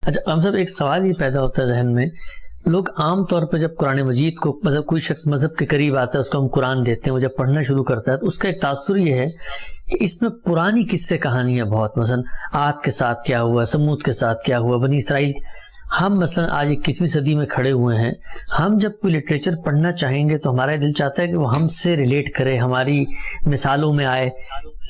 اچھا ہم سب ایک سوال یہ پیدا ہوتا ہے ذہن میں، لوگ عام طور پر جب قرآن مجید کو مطلب کوئی شخص مذہب کے قریب آتا ہے اس کو ہم قرآن دیتے ہیں، وہ جب پڑھنا شروع کرتا ہے تو اس کا ایک تاثر یہ ہے کہ اس میں پرانی قصے کہانیاں بہت، مثلا عاد کے ساتھ کیا ہوا، سمود کے ساتھ کیا ہوا، بنی اسرائیل. ہم مثلا آج 21ویں صدی میں کھڑے ہوئے ہیں، ہم جب کوئی لٹریچر پڑھنا چاہیں گے تو ہمارا دل چاہتا ہے کہ وہ ہم سے ریلیٹ کرے، ہماری مثالوں میں آئے.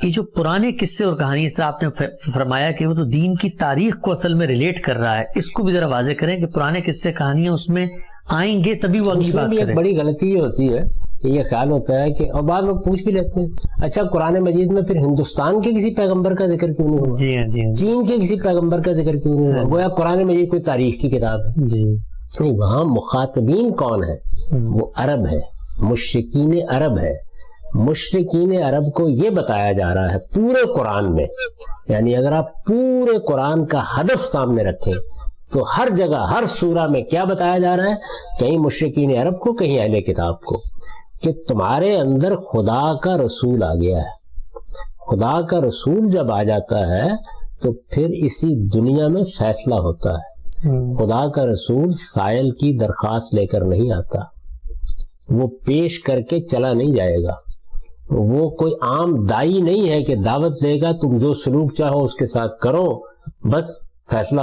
یہ جو پرانے قصے اور کہانی، اس طرح آپ نے فرمایا کہ وہ تو دین کی تاریخ کو اصل میں ریلیٹ کر رہا ہے، اس کو بھی ذرا واضح کریں کہ پرانے قصے کہانیاں اس میں آئیں گے تبھی وہ اگلی بات کریں. ایک بڑی غلطی یہ ہوتی ہے کہ یہ خیال ہوتا ہے کہ، اور بعض لوگ پوچھ بھی لیتے ہیں اچھا قرآن مجید میں پھر ہندوستان کے کسی پیغمبر کا ذکر کیوں نہیں ہوا؟ جی ہاں، جی ہاں. چین کے کسی پیغمبر کا ذکر کیوں نہیں ہوا؟ گویا قرآن مجید کوئی تاریخ کی کتاب ہے. جی نہیں، وہاں مخاطبین کون ہے؟ وہ عرب ہے، مشرکین عرب ہے. مشرکین عرب کو یہ بتایا جا رہا ہے پورے قرآن میں، یعنی اگر آپ پورے قرآن کا ہدف سامنے رکھیں تو ہر جگہ ہر سورہ میں کیا بتایا جا رہا ہے؟ کہیں مشرکین عرب کو، کہیں اہل کتاب کو، کہ تمہارے اندر خدا کا رسول آ گیا ہے. خدا کا رسول جب آ جاتا ہے تو پھر اسی دنیا میں فیصلہ ہوتا ہے. خدا کا رسول سائل کی درخواست لے کر نہیں آتا، وہ پیش کر کے چلا نہیں جائے گا. وہ کوئی عام دائی نہیں ہے کہ دعوت دے گا تم جو سلوک چاہو اس کے ساتھ کرو بس فیصلہ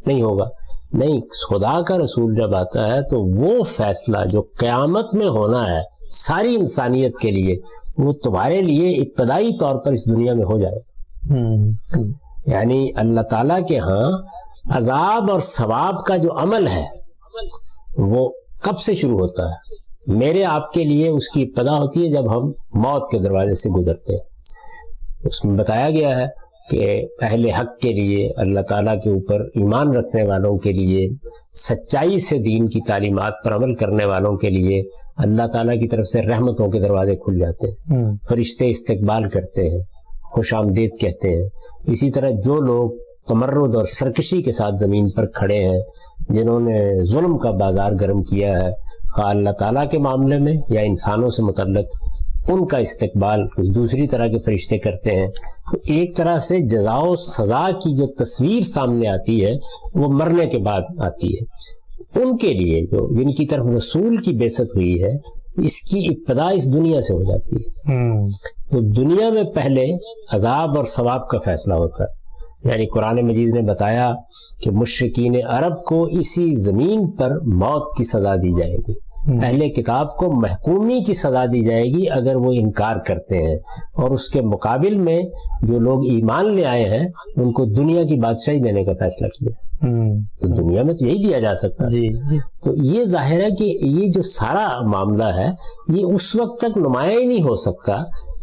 نہیں ہوگا. نہیں، خدا کا رسول جب آتا ہے تو وہ فیصلہ جو قیامت میں ہونا ہے ساری انسانیت کے لیے، وہ تمہارے لیے ابتدائی طور پر اس دنیا میں ہو جائے. یعنی اللہ تعالیٰ کے ہاں عذاب اور ثواب کا جو عمل ہے وہ کب سے شروع ہوتا ہے؟ میرے آپ کے لیے اس کی ابتدا ہوتی ہے جب ہم موت کے دروازے سے گزرتے ہیں. اس میں بتایا گیا ہے کہ اہل حق کے لیے، اللہ تعالیٰ کے اوپر ایمان رکھنے والوں کے لیے، سچائی سے دین کی تعلیمات پر عمل کرنے والوں کے لیے اللہ تعالیٰ کی طرف سے رحمتوں کے دروازے کھل جاتے ہیں. فرشتے استقبال کرتے ہیں، خوش آمدید کہتے ہیں. اسی طرح جو لوگ تمرد اور سرکشی کے ساتھ زمین پر کھڑے ہیں، جنہوں نے ظلم کا بازار گرم کیا ہے خواہ اللہ تعالیٰ کے معاملے میں یا انسانوں سے متعلق، ان کا استقبال کچھ دوسری طرح کے فرشتے کرتے ہیں. تو ایک طرح سے جزا و سزا کی جو تصویر سامنے آتی ہے وہ مرنے کے بعد آتی ہے. ان کے لیے جو جن کی طرف رسول کی بعثت ہوئی ہے، اس کی ابتدا اس دنیا سے ہو جاتی ہے. تو دنیا میں پہلے عذاب اور ثواب کا فیصلہ ہوتا ہے. یعنی قرآن مجید نے بتایا کہ مشرکین عرب کو اسی زمین پر موت کی سزا دی جائے گی، اہل کتاب کو محکومی کی سزا دی جائے گی اگر وہ انکار کرتے ہیں، اور اس کے مقابل میں جو لوگ ایمان لے آئے ہیں ان کو دنیا کی بادشاہی دینے کا فیصلہ کیا. تو دنیا میں تو یہی دیا جا سکتا ہے. تو یہ ظاہر ہے کہ یہ جو سارا معاملہ ہے یہ اس وقت تک نمایاں ہی نہیں ہو سکتا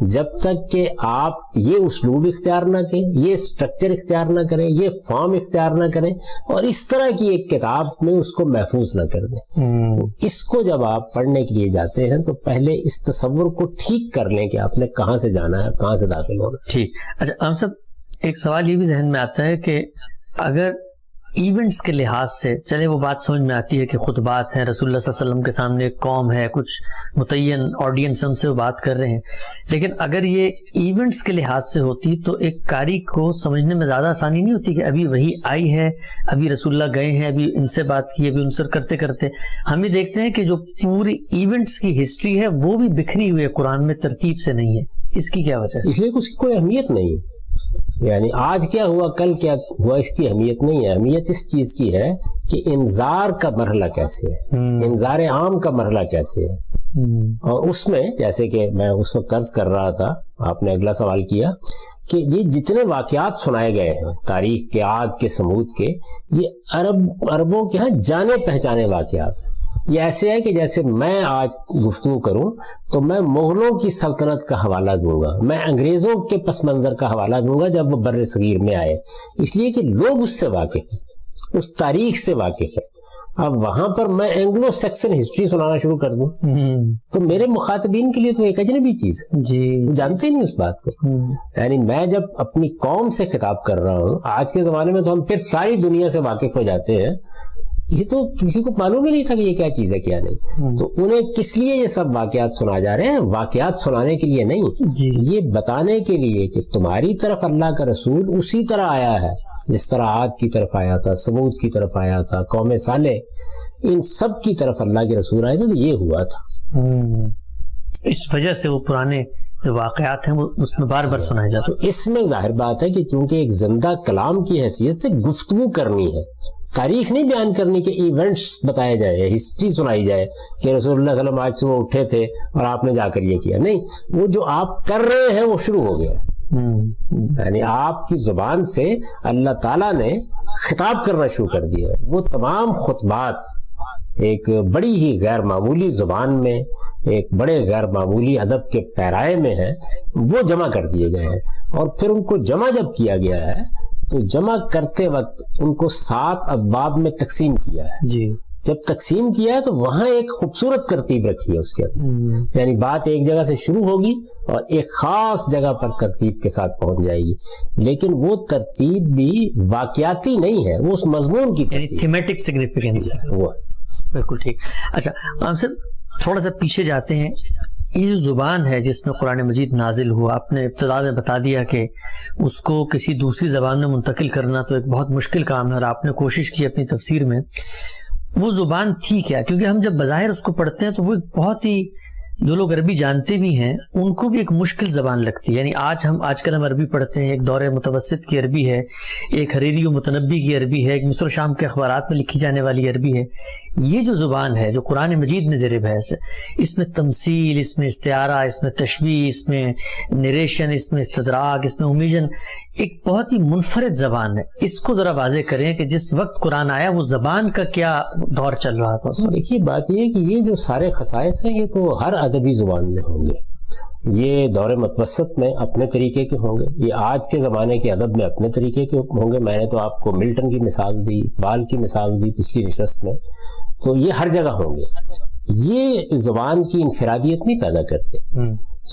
جب تک کہ آپ یہ اسلوب اختیار نہ کریں، یہ سٹرکچر اختیار نہ کریں، یہ فارم اختیار نہ کریں، اور اس طرح کی ایک کتاب میں اس کو محفوظ نہ کر دیں. تو اس کو جب آپ پڑھنے کے لیے جاتے ہیں تو پہلے اس تصور کو ٹھیک کر لیں کہ آپ نے کہاں سے جانا ہے، کہاں سے داخل ہونا. ٹھیک. اچھا ہم سب ایک سوال یہ بھی ذہن میں آتا ہے کہ اگر ایونٹس کے لحاظ سے چلے وہ بات سمجھ میں آتی ہے کہ خطبات ہیں، رسول اللہ صلی اللہ علیہ وسلم کے سامنے ایک قوم ہے، کچھ متعین آڈینس ان سے وہ بات کر رہے ہیں، لیکن اگر یہ ایونٹس کے لحاظ سے ہوتی تو ایک قاری کو سمجھنے میں زیادہ آسانی نہیں ہوتی کہ ابھی وہی آئی ہے، ابھی رسول اللہ گئے ہیں، ابھی ان سے بات کی، ابھی ان سے کرتے کرتے ہم یہ دیکھتے ہیں کہ جو پوری ایونٹس کی ہسٹری ہے وہ بھی بکھری ہوئی ہے، قرآن میں ترتیب سے نہیں ہے. اس کی کیا وجہ ہے؟ اس لیے اس کی کوئی اہمیت نہیں. یعنی آج کیا ہوا، کل کیا ہوا، اس کی اہمیت نہیں ہے. اہمیت اس چیز کی ہے کہ انذار کا مرحلہ کیسے ہے، انذار عام کا مرحلہ کیسے ہے. اور اس میں جیسے کہ میں اس وقت عرض کر رہا تھا، آپ نے اگلا سوال کیا کہ یہ جتنے واقعات سنائے گئے ہیں تاریخ کے، عاد کے، سمود کے، یہ عربوں کے ہاں جانے پہچانے واقعات ہیں. یہ ایسے ہے کہ جیسے میں آج گفتگو کروں تو میں مغلوں کی سلطنت کا حوالہ دوں گا، میں انگریزوں کے پس منظر کا حوالہ دوں گا جب وہ بر صغیر میں آئے، اس لیے کہ لوگ اس سے واقف ہیں، اس تاریخ سے واقف ہیں. اب وہاں پر میں اینگلو سیکسن ہسٹری سنانا شروع کر دوں تو میرے مخاطبین کے لیے تو ایک اجنبی چیز ہے، جانتے نہیں اس بات کو. یعنی میں جب اپنی قوم سے خطاب کر رہا ہوں، آج کے زمانے میں تو ہم پھر ساری دنیا سے واقف ہو جاتے ہیں، یہ تو کسی کو معلوم ہی نہیں تھا کہ یہ کیا چیز ہے کیا نہیں. تو انہیں کس لیے یہ سب واقعات سنا جا رہے ہیں؟ واقعات سنانے کے لیے نہیں، یہ بتانے کے لیے کہ تمہاری طرف اللہ کا رسول اسی طرح آیا ہے جس طرح عاد کی طرف آیا تھا، سمود کی طرف آیا تھا، قوم صالح، ان سب کی طرف اللہ کے رسول آئے تھے، تو یہ ہوا تھا۔ اس وجہ سے وہ پرانے جو واقعات ہیں وہ اس میں بار بار سنائے جاتے ہیں۔ تو اس میں ظاہر بات ہے کہ چونکہ ایک زندہ کلام کی حیثیت سے گفتگو کرنی ہے، تاریخ نہیں بیان کرنی کہ ایونٹس بتائے جائے یا ہسٹری سنائی جائے کہ رسول اللہ صلی اللہ علیہ وسلم آج صبح اٹھے تھے اور آپ نے جا کر یہ کیا، نہیں، وہ جو آپ کر رہے ہیں وہ شروع ہو گیا، یعنی آپ کی زبان سے اللہ تعالیٰ نے خطاب کرنا شروع کر دیا ہے۔ وہ تمام خطبات ایک بڑی ہی غیر معمولی زبان میں، ایک بڑے غیر معمولی ادب کے پیرائے میں ہیں، وہ جمع کر دیے گئے ہیں، اور پھر ان کو جمع جب کیا گیا ہے تو جمع کرتے وقت ان کو 7 ابواب میں تقسیم کیا ہے۔ جی، جب تقسیم کیا ہے تو وہاں ایک خوبصورت ترتیب رکھی ہے اس کے اندر، یعنی بات ایک جگہ سے شروع ہوگی اور ایک خاص جگہ پر ترتیب کے ساتھ پہنچ جائے گی، لیکن وہ ترتیب بھی واقعاتی نہیں ہے، وہ اس مضمون کی یعنی تھیمیٹک سگنیفیکینس ہے وہ۔ بالکل ٹھیک۔ اچھا، ہم صرف تھوڑا سا پیچھے جاتے ہیں۔ یہ جو زبان ہے جس میں قرآن مجید نازل ہوا، آپ نے ابتدا میں بتا دیا کہ اس کو کسی دوسری زبان میں منتقل کرنا تو ایک بہت مشکل کام ہے، اور آپ نے کوشش کی اپنی تفسیر میں۔ وہ زبان تھی کیا؟ کیونکہ ہم جب بظاہر اس کو پڑھتے ہیں تو وہ ایک بہت ہی، جو لوگ عربی جانتے بھی ہیں ان کو بھی ایک مشکل زبان لگتی ہے۔ یعنی آج کل ہم عربی پڑھتے ہیں، ایک دور متوسط کی عربی ہے، ایک حریری و متنبی کی عربی ہے، ایک مصر و شام کے اخبارات میں لکھی جانے والی عربی ہے۔ یہ جو زبان ہے جو قرآن مجید میں زیر بحث ہے، اس میں تمثیل، اس میں استعارہ، اس میں تشبیہ، اس میں نریشن، اس میں استدراک، اس میں اومیجن، ایک بہت ہی منفرد زبان ہے۔ اس کو ذرا واضح کریں کہ جس وقت قرآن آیا وہ زبان کا کیا دور چل رہا تھا۔ دیکھیے بات یہ ہے کہ یہ جو سارے خصائص ہیں یہ تو ہر ادبی زبان میں ہوں گے، یہ دور متوسط میں اپنے طریقے کے ہوں گے، یہ آج کے زمانے کے ادب میں اپنے طریقے کے ہوں گے۔ میں نے تو آپ کو ملٹن کی مثال دی، اقبال کی مثال دی پچھلی نشست میں، تو یہ ہر جگہ ہوں گے۔ یہ زبان کی انفرادیت نہیں پیدا کرتے،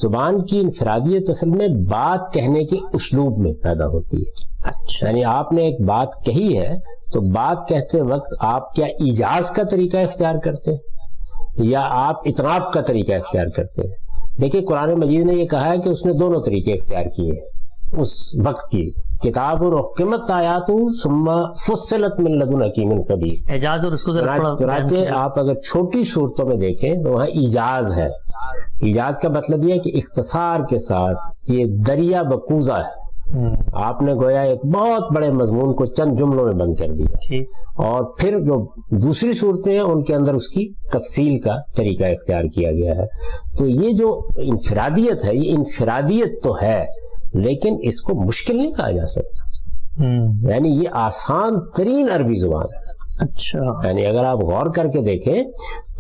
زبان کی انفرادیت اصل میں بات کہنے کے اسلوب میں پیدا ہوتی ہے۔ یعنی آپ نے ایک بات کہی ہے تو بات کہتے وقت آپ کیا ایجاز کا طریقہ اختیار کرتے ہیں یا آپ اطناب کا طریقہ اختیار کرتے ہیں؟ دیکھیں قرآن مجید نے یہ کہا ہے کہ اس نے دونوں طریقے اختیار کیے ہیں اس وقت کی، کتاب احکمت آیات ثم فصلت من لدن حکیم خبیر۔ اعجاز اور اس کو چنانچہ آپ اگر چھوٹی صورتوں میں دیکھیں تو وہاں ایجاز ہے۔ ایجاز کا مطلب یہ ہے کہ اختصار کے ساتھ یہ دریا بکوزہ ہے، آپ نے گویا ایک بہت بڑے مضمون کو چند جملوں میں بند کر دیا، اور پھر جو دوسری صورتیں ہیں ان کے اندر اس کی تفصیل کا طریقہ اختیار کیا گیا ہے۔ تو یہ جو انفرادیت ہے، یہ انفرادیت تو ہے لیکن اس کو مشکل نہیں کہا جا سکتا، یعنی یہ آسان ترین عربی زبان ہے۔ اچھا، یعنی اگر آپ غور کر کے دیکھیں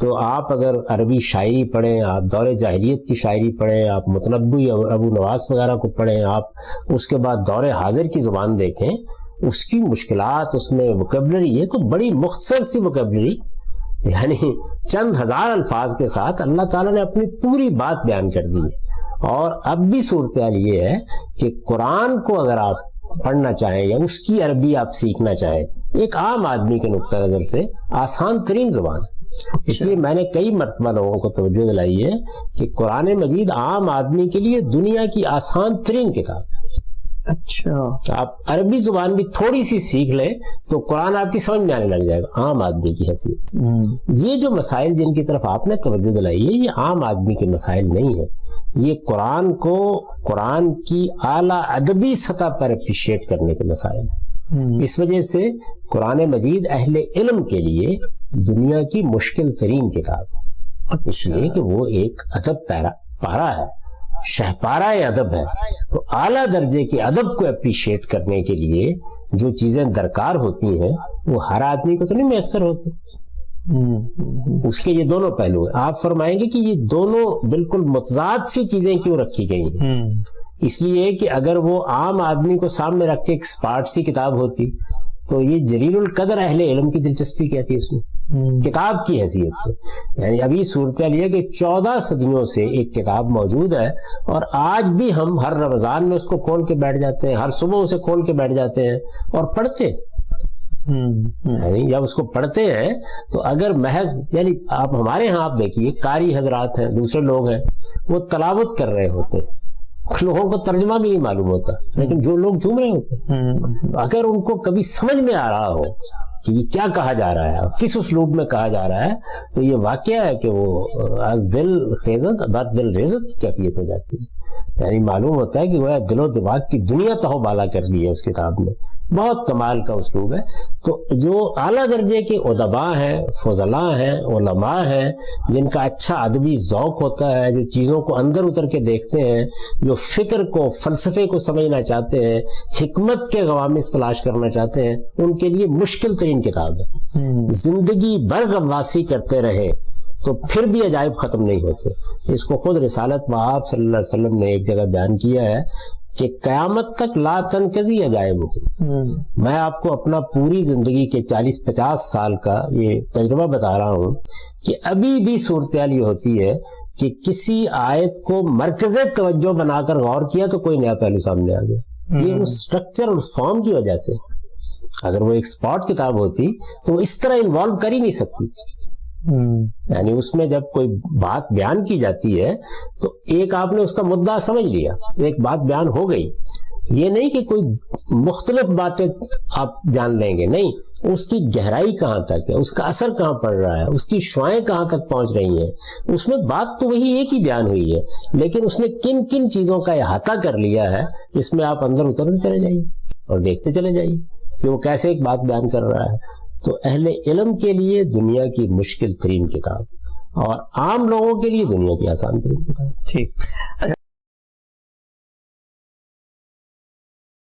تو آپ اگر عربی شاعری پڑھیں، آپ دور جاہلیت کی شاعری پڑھیں، آپ متنبی اور ابو نواس وغیرہ کو پڑھیں، آپ اس کے بعد دور حاضر کی زبان دیکھیں، اس کی مشکلات، اس میں ووکیبلری، یہ تو بڑی مختصر سی ووکیبلری، یعنی چند ہزار الفاظ کے ساتھ اللہ تعالیٰ نے اپنی پوری بات بیان کر دی ہے۔ اور اب بھی صورتحال یہ ہے کہ قرآن کو اگر آپ پڑھنا چاہیں یا اس کی عربی آپ سیکھنا چاہیں، ایک عام آدمی کے نقطہ نظر سے آسان ترین زبان ہے۔ اس لیے میں نے کئی مرتبہ لوگوں کو توجہ دلائی ہے کہ قرآن مجید عام آدمی کے لیے دنیا کی آسان ترین کتاب ہے۔ اچھا، آپ عربی زبان بھی تھوڑی سی سیکھ لیں تو قرآن آپ کی سمجھ میں آنے لگ جائے گا عام آدمی کی حیثیت سے۔ یہ جو مسائل جن کی طرف آپ نے توجہ دلائی ہے یہ عام آدمی کے مسائل نہیں ہیں، یہ قرآن کو قرآن کی اعلیٰ ادبی سطح پر اپریشیٹ کرنے کے مسائل ہیں۔ اس وجہ سے قرآن مجید اہل علم کے لیے دنیا کی مشکل ترین کتاب ہے، اس لیے کہ وہ ایک ادب پارا ہے، شہپارہ ادب ہے۔ تو اعلیٰ درجے کے ادب کو اپریشیٹ کرنے کے لیے جو چیزیں درکار ہوتی ہیں وہ ہر آدمی کو تو نہیں میسر ہوتی۔ اس کے یہ دونوں پہلو ہیں۔ آپ فرمائیں گے کہ یہ دونوں بالکل متضاد سی چیزیں کیوں رکھی گئی ہیں؟ اس لیے کہ اگر وہ عام آدمی کو سامنے رکھ کے ایک اسپارٹ سی کتاب ہوتی تو یہ جلیل القدر اہل علم کی دلچسپی کہتی ہے اس میں کتاب کی حیثیت سے۔ یعنی ابھی صورتحال یہ کہ 14 صدیوں سے ایک کتاب موجود ہے اور آج بھی ہم ہر رمضان میں اس کو کھول کے بیٹھ جاتے ہیں، ہر صبح اسے کھول کے بیٹھ جاتے ہیں اور پڑھتے ہیں۔ یعنی جب اس کو پڑھتے ہیں تو اگر محض یعنی آپ ہمارے ہاں آپ دیکھیے قاری حضرات ہیں، دوسرے لوگ ہیں، وہ تلاوت کر رہے ہوتے ہیں لوگوں کو ترجمہ بھی نہیں معلوم ہوتا، لیکن جو لوگ جھوم رہے ہوتے اگر ان کو کبھی سمجھ میں آ رہا ہو کہ یہ کیا کہا جا رہا ہے، کس اسلوب میں کہا جا رہا ہے، تو یہ واقعہ ہے کہ وہ از دل خیزت بعد دل ریزت کی کیفیت ہو جاتی ہے. یعنی معلوم ہوتا ہے کہ وہ دل و دماغ کی دنیا تہو بالا کر دی ہے اس کتاب نے. بہت کمال کا اسلوب ہے. تو جو اعلیٰ درجے کے ادباء ہیں، فضلاء ہیں، علماء ہیں، جن کا اچھا ادبی ذوق ہوتا ہے، جو چیزوں کو اندر اتر کے دیکھتے ہیں، جو فکر کو، فلسفے کو سمجھنا چاہتے ہیں، حکمت کے غوامض تلاش کرنا چاہتے ہیں، ان کے لیے مشکل ترین کتاب ہے. زندگی بھر غواصی کرتے رہے تو پھر بھی عجائب ختم نہیں ہوتے. اس کو خود رسالت مآب صلی اللہ علیہ وسلم نے ایک جگہ بیان کیا ہے کہ قیامت تک لا تنقضی عجائب. میں آپ کو اپنا پوری زندگی کے 40-50 سال کا یہ تجربہ بتا رہا ہوں کہ ابھی بھی صورتحال یہ ہوتی ہے کہ کسی آیت کو مرکز توجہ بنا کر غور کیا تو کوئی نیا پہلو سامنے آ گیا. یہ اس سٹرکچر اور فارم کی وجہ سے. اگر وہ ایک سپاٹ کتاب ہوتی تو وہ اس طرح انوالو کر ہی نہیں سکتی. یعنی اس میں جب کوئی بات بیان کی جاتی ہے تو ایک آپ نے اس کا مدعا سمجھ لیا، ایک بات بیان ہو گئی. یہ نہیں کہ کوئی مختلف باتیں آپ جان لیں گے، نہیں، اس کی گہرائی کہاں تک ہے، اس کا اثر کہاں پڑ رہا ہے، اس کی شعائیں کہاں تک پہنچ رہی ہیں. اس میں بات تو وہی ایک ہی بیان ہوئی ہے، لیکن اس نے کن کن چیزوں کا احاطہ کر لیا ہے، اس میں آپ اندر اترتے چلے جائیے اور دیکھتے چلے جائیے کہ وہ کیسے ایک بات بیان کر رہا ہے. تو اہل علم کے لیے دنیا کی مشکل ترین کتاب اور عام لوگوں کے لیے دنیا کی آسان ترین کتاب. ٹھیک.